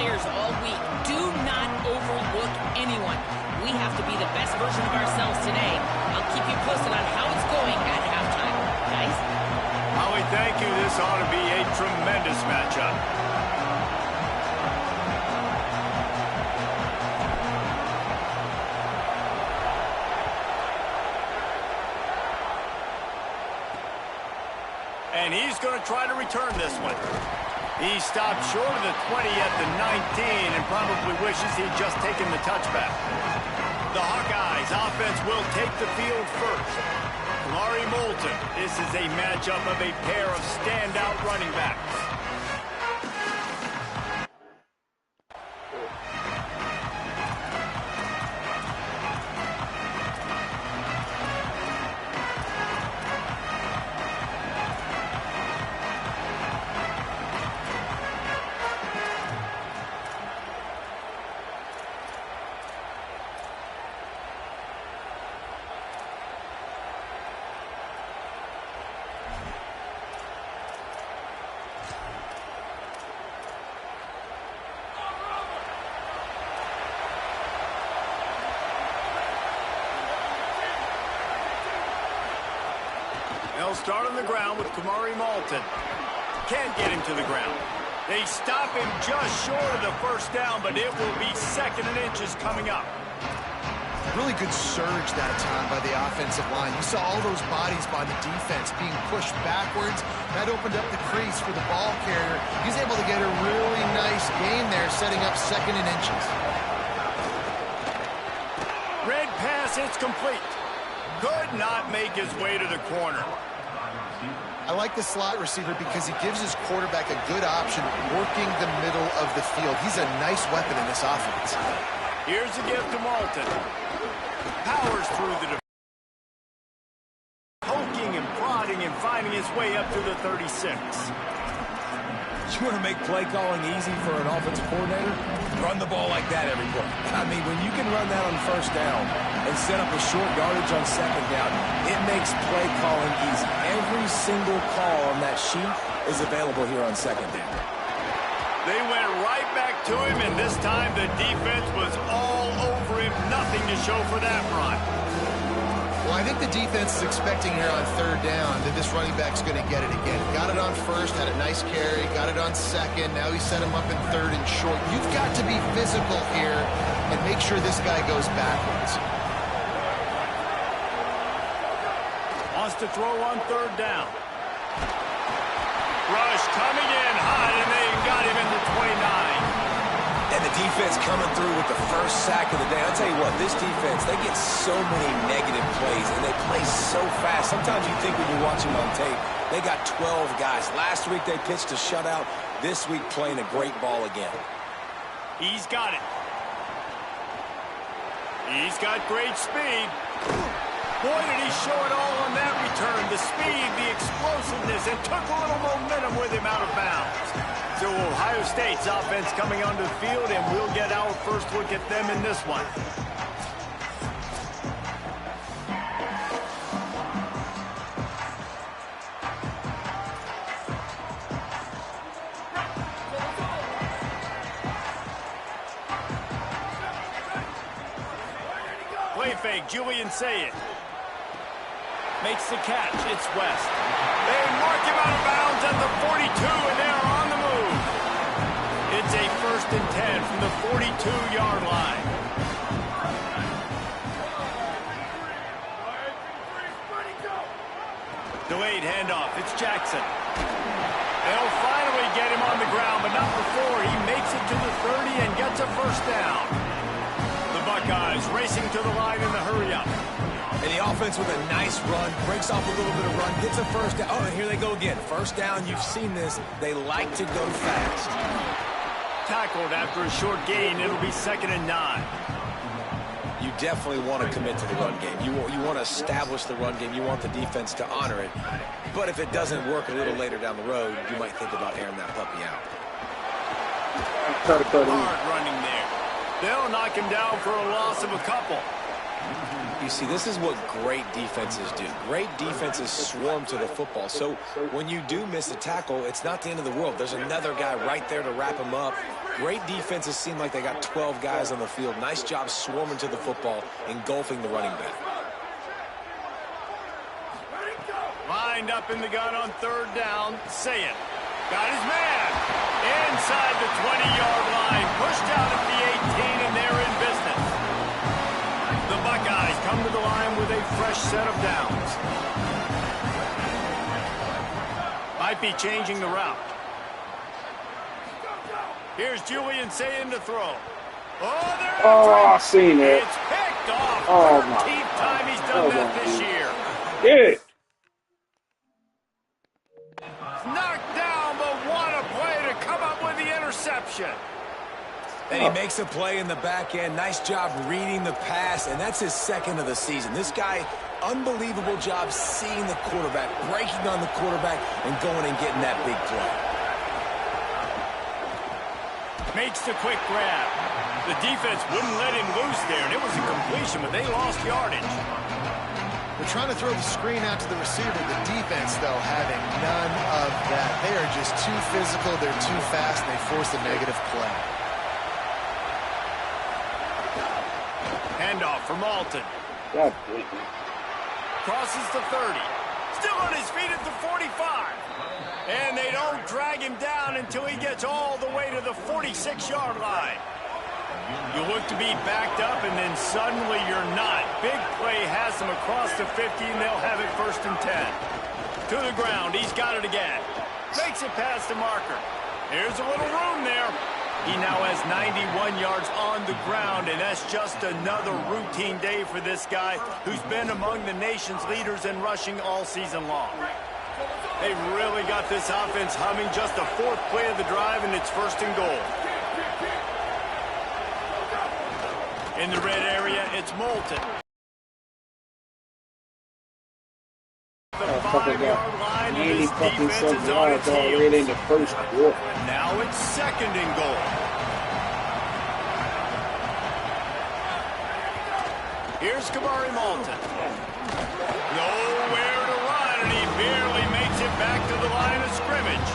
players all week. Do not overlook anyone. We have to be the best version of ourselves today. I'll keep you posted on how it's going at halftime. Guys? Holly, thank you. This ought to be a tremendous matchup. And he's going to try to return this one. He stopped short of the 20 at the 19 and probably wishes he'd just taken the touchback. The Buckeyes offense will take the field first. Kamari Moulton. This is a matchup of a pair of standout running backs. They'll start on the ground with Kamari Moulton. Can't get him to the ground. They stop him just short of the first down, but it will be 2nd and inches coming up. Really good surge that time by the offensive line. You saw all those bodies by the defense being pushed backwards. That opened up the crease for the ball carrier. He's able to get a really nice gain there, setting up 2nd and inches. Red pass, it's complete. Could not make his way to the corner. I like the slot receiver because he gives his quarterback a good option working the middle of the field. He's a nice weapon in this offense. Here's a gift to Moulton. Powers through the defense. Poking and prodding and finding his way up to the 36. You want to make play calling easy for an offensive coordinator? Run the ball like that every play. I mean, when you can run that on first down and set up a short yardage on 2nd down, it makes play calling easy. Every single call on that sheet is available here on 2nd down. They went right back to him, and this time the defense was all over him. Nothing to show for that run. Well, I think the defense is expecting here on 3rd down that this running back's going to get it again. Got it on 1st, had a nice carry, got it on 2nd. Now he set him up in 3rd and short. You've got to be physical here and make sure this guy goes backwards. Wants to throw on 3rd down. Rush coming in hot, and they got him in the 29. And the defense coming through with the first sack of the day. I'll tell you what, this defense, they get so many negative plays, and they play so fast. Sometimes you think when you watch them on tape, they got 12 guys. Last week they pitched a shutout. This week playing a great ball again. He's got it. He's got great speed. Boy, did he show it all on that return. The speed, the explosiveness, and took a little momentum with him out of bounds. So Ohio State's offense coming onto the field, and we'll get our first look at them in this one. Play fake, Julian Sayed. Makes the catch, it's West. They mark him out of bounds at the 42, and they're on the move. It's a 1st and 10 from the 42-yard line. Delayed handoff, it's Jackson. They'll finally get him on the ground, but not before he makes it to the 30 and gets a 1st down. The Buckeyes racing to the line in the hurry-up. And the offense with a nice run, breaks off a little bit of run, gets a 1st down. Oh, and here they go again. 1st down, you've seen this. They like to go fast. Tackled after a short gain. It'll be 2nd and 9. You definitely want to commit to the run game. You want to establish the run game. You want the defense to honor it. But if it doesn't work a little later down the road, you might think about airing that puppy out. Hard running there. They'll knock him down for a loss of a couple. You see, this is what great defenses do. Great defenses swarm to the football. So when you do miss a tackle, it's not the end of the world. There's another guy right there to wrap him up. Great defenses seem like they got 12 guys on the field. Nice job swarming to the football, engulfing the running back. Lined up in the gun on third down. Say it. Got his man. Inside the 20-yard line. Pushed out at the 18, and they're in business. The Buckeyes come to the line with a fresh set of downs. Might be changing the route. Here's Julian saying to throw. Oh, I seen it. It's picked off. Oh, 13th time he's done that this year. Yeah. Knocked down, but what a play to come up with the interception. And he makes a play in the back end. Nice job reading the pass, and that's his second of the season. This guy, unbelievable job seeing the quarterback, breaking on the quarterback, and going and getting that big play. Makes the quick grab. The defense wouldn't let him loose there, and it was a completion, but they lost yardage. They're trying to throw the screen out to the receiver. The defense, though, having none of that. They are just too physical. They're too fast. And they force a negative play. Handoff for Malton. God damn it. Crosses the 30. Still on his feet at the 45. And they don't drag him down until he gets all the way to the 46-yard line. You look to be backed up, and then suddenly you're not. Big play has them across the 50, and they'll have it 1st and 10. To the ground. He's got it again. Makes it past the marker. There's a little room there. He now has 91 yards on the ground, and that's just another routine day for this guy who's been among the nation's leaders in rushing all season long. They've really got this offense humming. Just the 4th play of the drive, and it's 1st and goal. In the red area, it's Moulton. The 5-yard line, and his defense is on its heels. Already in the first quarter. Now it's 2nd and goal. Here's Kamari Moulton. Nowhere to run, and he barely makes it back to the line of scrimmage.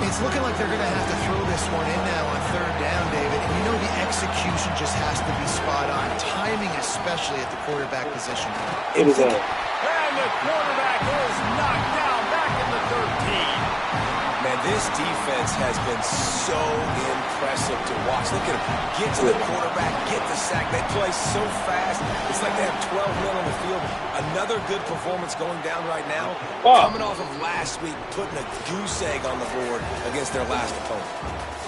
It's looking like they're going to have to throw this one in now on 3rd down, David. And you know the execution just has to be spot on. Timing, especially at the quarterback position. It was a... And the quarterback is knocked down back in the 13. Man, this defense has been so impressive to watch. Look at them. Get to the quarterback, get the sack. They play so fast. It's like they have 12 men on the field. Another good performance going down right now. Coming off of last week, putting a goose egg on the board against their last opponent.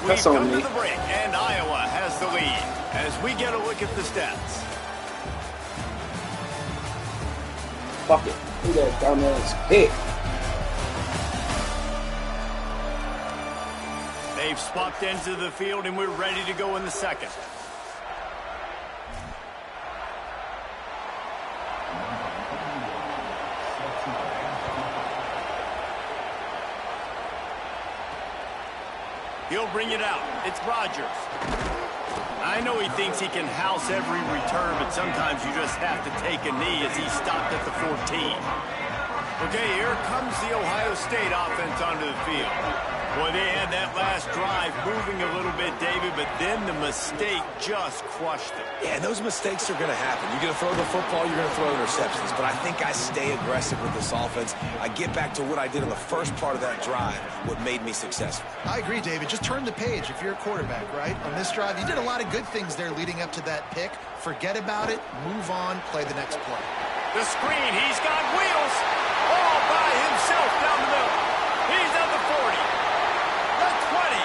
We've come to the break, and Iowa has the lead as we get a look at the stats. Fuck it. Look at that dumbass pick. They've swapped ends of the field, and we're ready to go in the second. He'll bring it out. It's Rodgers. I know he thinks he can house every return, but sometimes you just have to take a knee as he stopped at the 14. Okay, here comes the Ohio State offense onto the field. Boy, they had that last drive moving a little bit, David, but then the mistake just crushed it. Yeah, those mistakes are going to happen. You're going to throw the football, you're going to throw interceptions, but I think I stay aggressive with this offense. I get back to what I did in the first part of that drive, what made me successful. I agree, David. Just turn the page if you're a quarterback, right? On this drive, you did a lot of good things there leading up to that pick. Forget about it, move on, play the next play. The screen, he's got wheels all by himself down the middle. He's at the 40. The 20.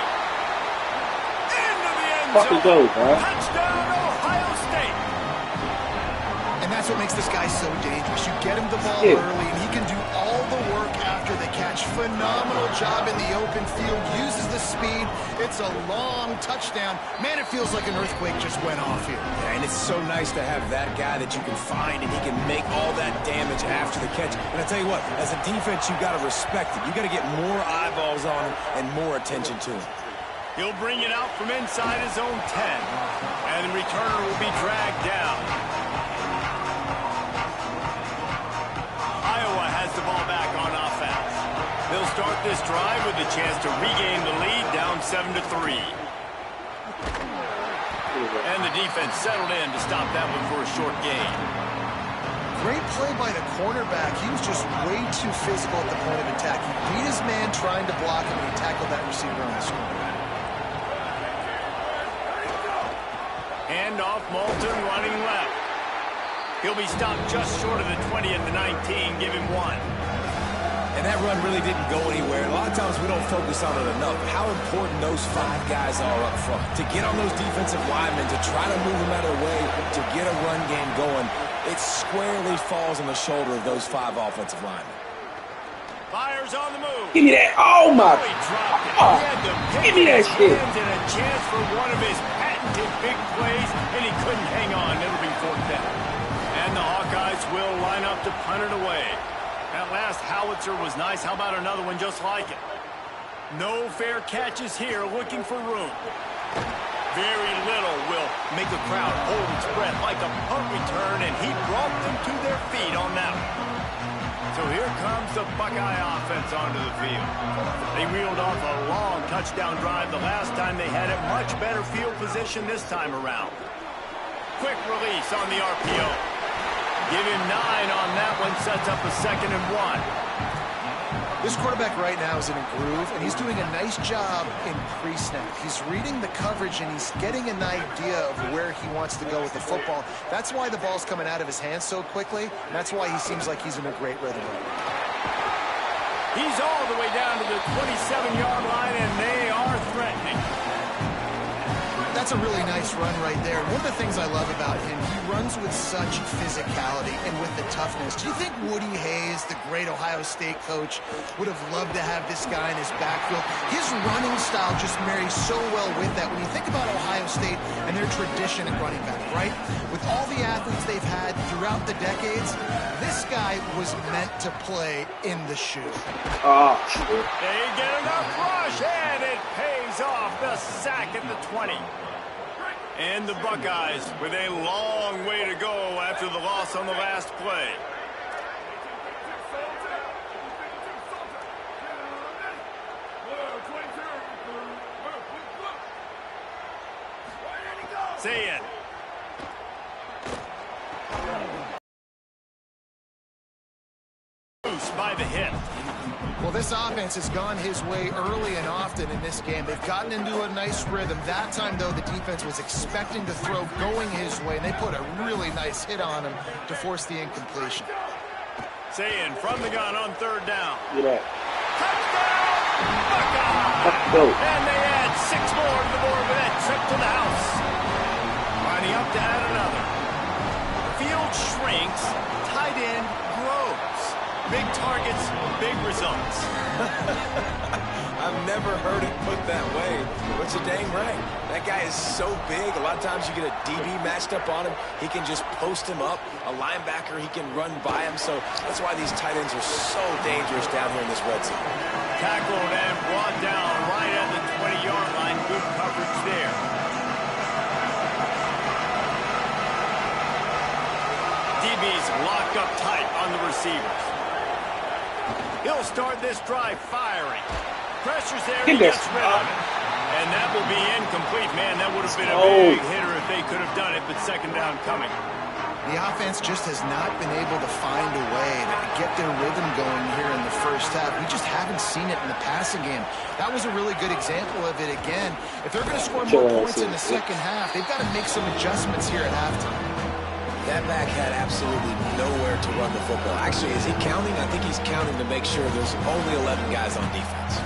Into the end Fucking go, bro. Touchdown, Ohio State. And that's what makes this guy so dangerous. You get him the ball early, and he can do all the work after the catch. Phenomenal job in the open field. Uses the speed. It's a long touchdown. Man, it feels like an earthquake just went off here. Yeah, and it's so nice to have that guy that you can find, and he can make all that damage after the catch. And I tell you what, as a defense, you got to respect it. You got to get more eyeballs on him and more attention to him. He'll bring it out from inside his own 10. And the returner will be dragged down. Iowa has the ball back on offense. They'll start this drive with a chance to regain the lead, down 7-3. And the defense settled in to stop that one for a short gain. Great play by the cornerback. He was just way too physical at the point of attack. He beat his man trying to block him, and he tackled that receiver on the screen. Hand off, Moulton running left. He'll be stopped just short of the 20 at the 19. Give him 1. And that run really didn't go anywhere. A lot of times we don't focus on it enough. How important those 5 guys are up front. To get on those defensive linemen, to try to move them out of the way, to get a run game going, it squarely falls on the shoulder of those 5 offensive linemen. Fires on the move. Give me that. Oh, my. He dropped it. He had to pick Give me that shit. and a chance for one of his patented big plays, and he couldn't hang on. It'll be 4th down. And the Hawkeyes will line up to punt it away. That last howitzer was nice. How about another one just like it? No fair catches here, looking for room. Very little will make a crowd hold its breath like a punt return, and he brought them to their feet on that one. So here comes the Buckeye offense onto the field. They reeled off a long touchdown drive the last time they had it. Much better field position this time around. Quick release on the RPO. Give him 9 on that one, sets up a 2nd and 1. This quarterback right now is in a groove, and he's doing a nice job in pre-snap. He's reading the coverage, and he's getting an idea of where he wants to go with the football. That's why the ball's coming out of his hands so quickly, and that's why he seems like he's in a great rhythm. He's all the way down to the 27-yard line, and they are threatening. That's a really nice run right there. One of the things I love about him, he runs with such physicality and with the toughness. Do you think Woody Hayes, the great Ohio State coach, would have loved to have this guy in his backfield? His running style just marries so well with that. When you think about Ohio State and their tradition at running back, right? With all the athletes they've had throughout the decades, this guy was meant to play in the shoe. Oh, shit. They get enough rush, and it pays off. The sack at the 20. And the Buckeyes with a long way to go after the loss on the last play. Say it. By the hip. Well, this offense has gone his way early and often in this game. They've gotten into a nice rhythm. That time, though, the defense was expecting to throw going his way, and they put a really nice hit on him to force the incompletion. Saying from the gun on 3rd down. Look at that. Touchdown! Buckeye! Let's go. And they add 6 more to the board with that trip to the house. Lining up to add another. Field shrinks, tight end grows. Big targets, big results. I've never heard it put that way, but you're dang right. That guy is so big. A lot of times you get a DB matched up on him. He can just post him up. A linebacker, he can run by him. So that's why these tight ends are so dangerous down here in this red zone. Tackled and brought down right at the 20-yard line. Good coverage there. DB's locked up tight on the receivers. He'll start this drive firing. Pressure's there, he gets rid of it. And that will be incomplete. Man, that would have been a big hitter if they could have done it, but 2nd down coming. The offense just has not been able to find a way to get their rhythm going here in the first half. We just haven't seen it in the passing game. That was a really good example of it again. If they're going to score more points in the second half, they've got to make some adjustments here at halftime. That back had absolutely nowhere to run the football. Actually, is he counting? I think he's counting to make sure there's only 11 guys on defense.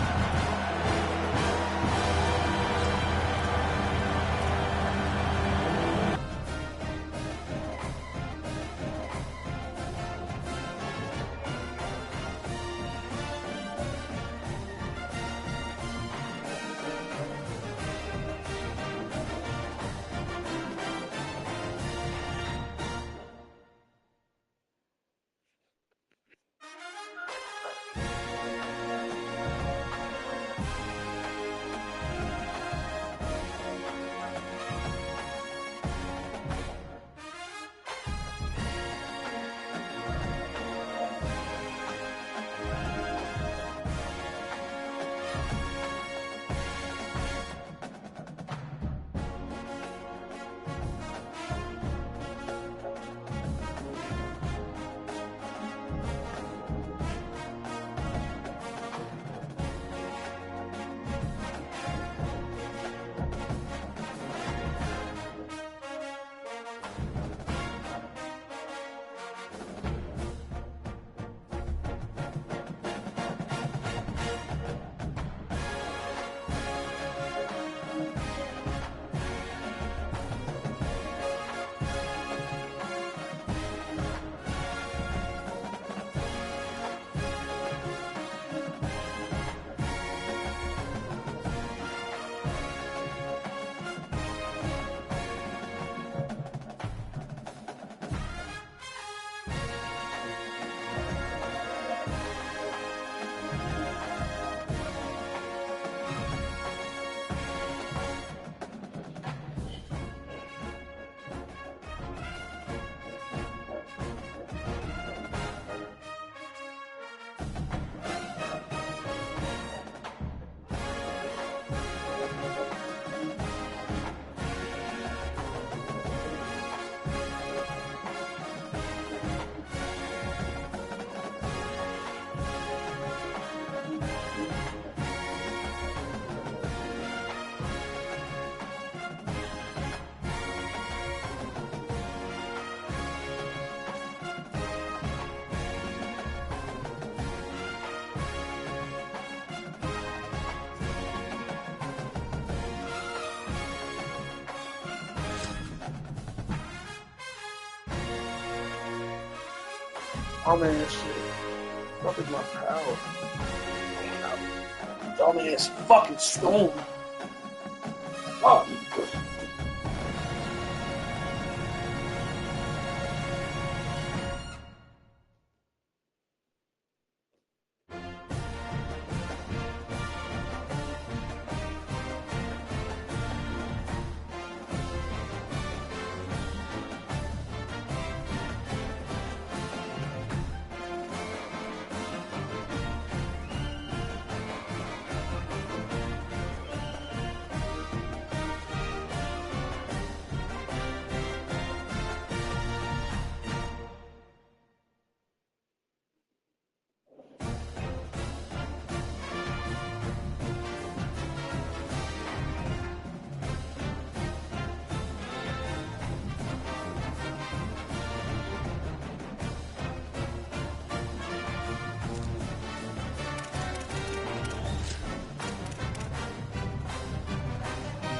Dumbass shit. What is my power? Dumbass fucking storm. Fuck.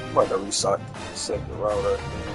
I'm about to reset the router.